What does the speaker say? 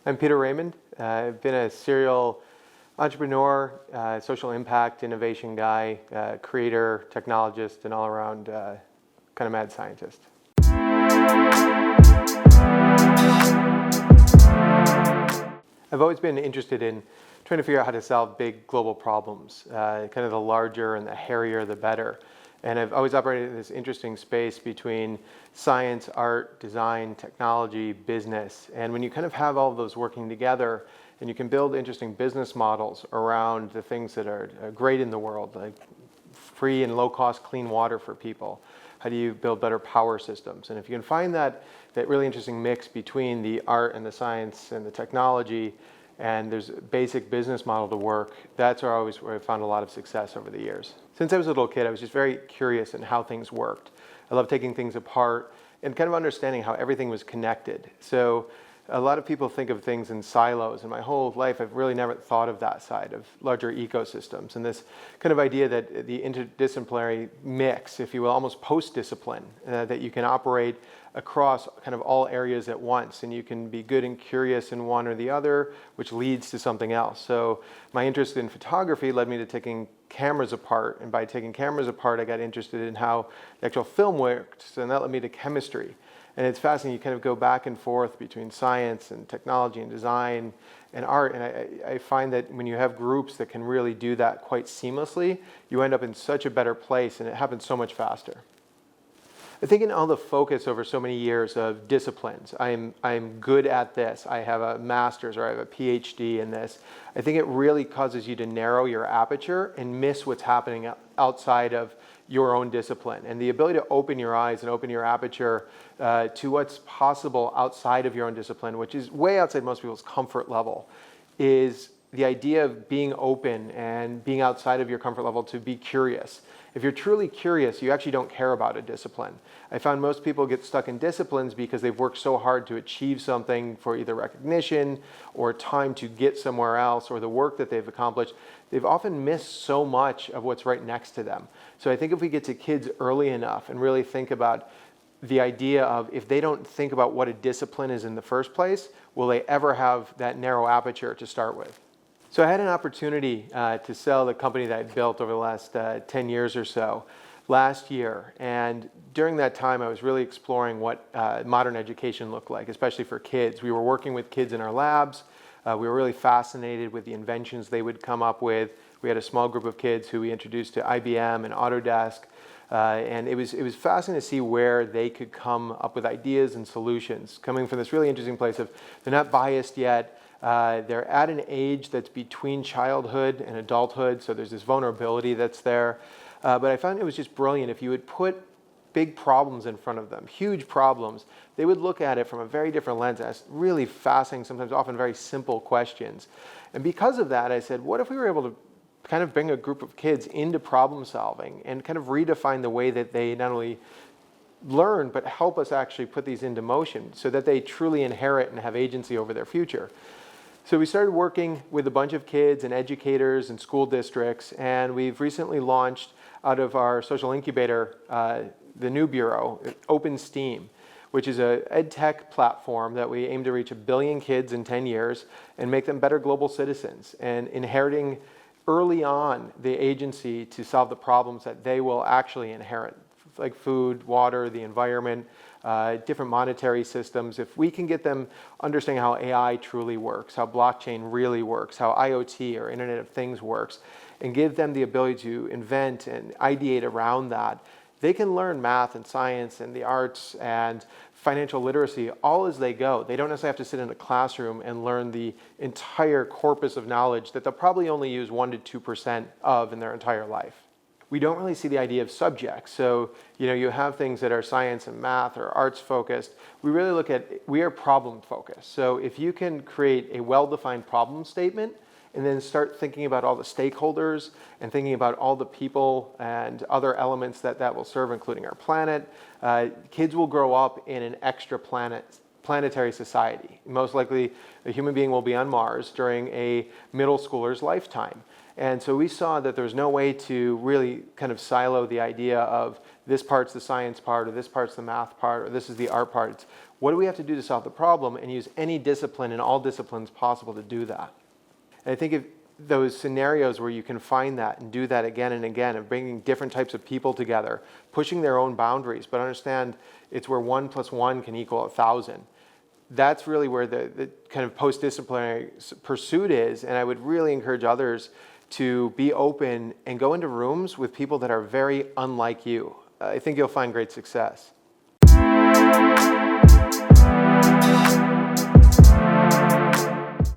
I'm Peter Raymond. I've been a serial entrepreneur, social impact, innovation guy, creator, technologist, and all around kind of mad scientist. I've always been interested in trying to figure out how to solve big global problems. Kind of the larger and the hairier, the better. And I've always operated in this interesting space between science, art, design, technology, business. And when you kind of have all of those working together, and you can build interesting business models around the things that are great in the world, like free and low-cost clean water for people. How do you build better power systems? And if you can find that really interesting mix between the art and the science and the technology, and there's a basic business model to work, that's where I found a lot of success over the years. Since I was a little kid, I was just very curious in how things worked. I love taking things apart and kind of understanding how everything was connected. So a lot of people think of things in silos, and my whole life I've really never thought of that side of larger ecosystems and this kind of idea that the interdisciplinary mix, if you will, almost post-discipline, that you can operate across kind of all areas at once, and you can be good and curious in one or the other, which leads to something else. So my interest in photography led me to taking cameras apart, and by taking cameras apart I got interested in how the actual film worked, and that led me to chemistry. And it's fascinating, you kind of go back and forth between science and technology and design and art, and I find that when you have groups that can really do that quite seamlessly, you end up in such a better place, and it happens so much faster. I think in all the focus over so many years of disciplines, I'm good at this, I have a master's or I have a PhD in this, I think it really causes you to narrow your aperture and miss what's happening outside of your own discipline. And the ability to open your eyes and open your aperture to what's possible outside of your own discipline, which is way outside most people's comfort level, is the idea of being open and being outside of your comfort level to be curious. If you're truly curious, you actually don't care about a discipline. I found most people get stuck in disciplines because they've worked so hard to achieve something for either recognition or time to get somewhere else, or the work that they've accomplished. They've often missed so much of what's right next to them. So I think if we get to kids early enough and really think about the idea of, if they don't think about what a discipline is in the first place, will they ever have that narrow aperture to start with? So I had an opportunity to sell the company that I built over the last 10 years or so last year. And during that time, I was really exploring what modern education looked like, especially for kids. We were working with kids in our labs. We were really fascinated with the inventions they would come up with. We had a small group of kids who we introduced to IBM and Autodesk. And it was fascinating to see where they could come up with ideas and solutions, coming from this really interesting place of they're not biased yet. They're at an age that's between childhood and adulthood, so there's this vulnerability that's there. But I found it was just brilliant. If you would put big problems in front of them, huge problems, they would look at it from a very different lens, ask really fascinating, sometimes often very simple questions. And because of that, I said, what if we were able to kind of bring a group of kids into problem solving and kind of redefine the way that they not only learn, but help us actually put these into motion so that they truly inherit and have agency over their future. So we started working with a bunch of kids and educators and school districts, and we've recently launched out of our social incubator, the new bureau, Open STEAM, which is an ed tech platform that we aim to reach 1 billion kids in 10 years and make them better global citizens, and inheriting early on the agency to solve the problems that they will actually inherit, like food, water, the environment, different monetary systems. If we can get them understanding how AI truly works, how blockchain really works, how IoT or Internet of Things works, and give them the ability to invent and ideate around that, they can learn math and science and the arts and financial literacy all as they go. They don't necessarily have to sit in a classroom and learn the entire corpus of knowledge that they'll probably only use 1% to 2% of in their entire life. We don't really see the idea of subjects. So, you have things that are science and math or arts focused. We really look at, we are problem focused. So if you can create a well-defined problem statement and then start thinking about all the stakeholders and thinking about all the people and other elements that will serve, including our planet, kids will grow up in an extra planetary society. Most likely a human being will be on Mars during a middle schooler's lifetime. And so we saw that there's no way to really kind of silo the idea of this part's the science part, or this part's the math part, or this is the art part. It's what do we have to do to solve the problem, and use any discipline and all disciplines possible to do that. And I think if those scenarios where you can find that and do that again and again, of bringing different types of people together, pushing their own boundaries, but understand it's where 1 + 1 can equal 1,000. That's really where the kind of post-disciplinary pursuit is, and I would really encourage others to be open and go into rooms with people that are very unlike you. I think you'll find great success.